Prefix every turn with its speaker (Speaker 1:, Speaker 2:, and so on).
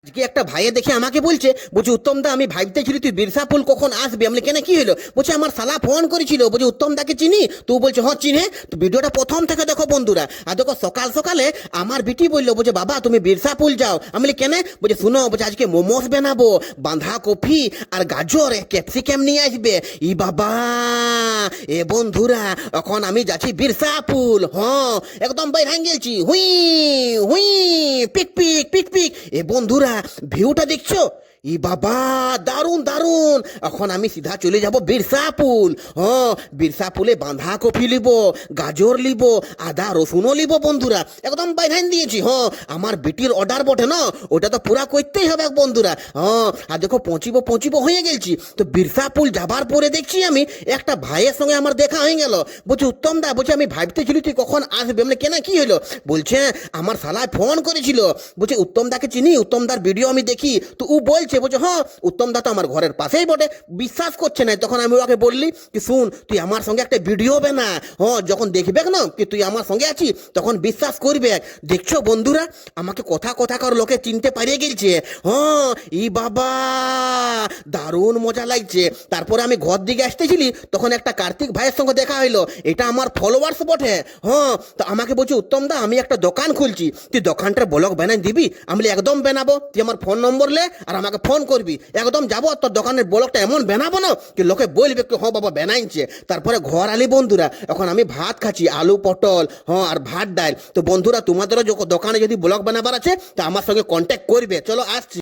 Speaker 1: আজকে একটা ভাইয়ে দেখে আমাকে বলছে উত্তম দা আমি ভাবতেছিলি তুই বিরসাপুল কখন আসবি। আমি বলি, কেন কি হলো? বলছে আমার শালা ফোন করেছিল, বলছে উত্তম দাকে চিনি। তো ও বলছে হ্যাঁ চিনে। তো ভিডিওটা প্রথম থেকে দেখো বন্ধুরা। আর দেখো সকাল সকালে আমার বিটি বললো, বলছে বাবা তুমি বিরসাপুল যাও। আমি বলি কেন? বলছে শুনো, বলছে আজকে মোমোস বানাবো, বাঁধাকপি আর গাজর ক্যাপসিকাম নিয়ে আসবে। ই বাবা, এ বন্ধুরা এখন আমি যাচ্ছি বিরসাপুল। হ্যাঁ একদম বাইরে গেছি, হুই হুই পিক পিক পিক পিক। এ বন্ধুরা ভিউটা দেখছো? ই বাবা দারুণ দারুণ। এখন আমি সিধা চলে যাব বিরসাপুল। হ্যাঁ বিরসাপুলে বাঁধাকপি লিব, গাজর লিব, আদা রসুনও লিব বন্ধুরা। একদম বাইধান দিয়েছি। হ্যাঁ আমার বিটির অর্ডার বটে না, ওটা তো পুরা করতেই হবে বন্ধুরা। হ্যাঁ আর দেখো পৌঁছিব হয়ে গেছি। তো বিরসাপুল যাবার পরে দেখছি আমি একটা ভাইয়ের সঙ্গে আমার দেখা হয়ে গেল। বলছে উত্তম দা, বলছে আমি ভাবতেছিলি তুই কখন আসবে। মানে কেন কি হলো? বলছে আমার শালায় ফোন করেছিল, বলছে উত্তম দাকে চিনি, উত্তম দার ভিডিও আমি দেখি। তো ও বলছে হ্যাঁ উত্তম দা তো আমার ঘরের পাশেই বটে। বিশ্বাস করছে না। তখন আমি ওকে বললি কি শুন তুই আমার সঙ্গে একটা ভিডিও বানা, হ্যাঁ যখন দেখবে না কি তুই আমার সঙ্গে আছিস তখন বিশ্বাস করবে। দেখছো বন্ধুরা আমাকে কথা লোকে চিনতে পারিয়ে গেছে। হ্যাঁ ই বাবা দারুণ মজা লাগছে। তারপরে আমি ঘর দিকে আসতেছিলি তখন একটা কার্তিক ভাইয়ের সঙ্গে দেখা হইলো, এটা আমার ফলোয়ার্স বটে। হ্যাঁ তো আমাকে বলছে উত্তম দা আমি একটা দোকান খুলছি, তুই দোকানটার ব্লগ বানাই দিবি? আমি বলি একদম বানাবো, তুই আমার ফোন নম্বর লে আর আমাকে ফোন করবি, একদম যাবো তোর দোকানের ব্লগটা এমন বানাবো না কি লোকে বলবে কি হ্যাঁ বাবা বানাইছে। তারপরে ঘর আলি বন্ধুরা, এখন আমি ভাত খাচ্ছি আলু পটল, হ্যাঁ আর ভাত ডাল। তো বন্ধুরা তোমাদেরও দোকানে যদি ব্লগ বানাবার আছে তো আমার সঙ্গে কন্ট্যাক্ট করবে। চলো আসছি।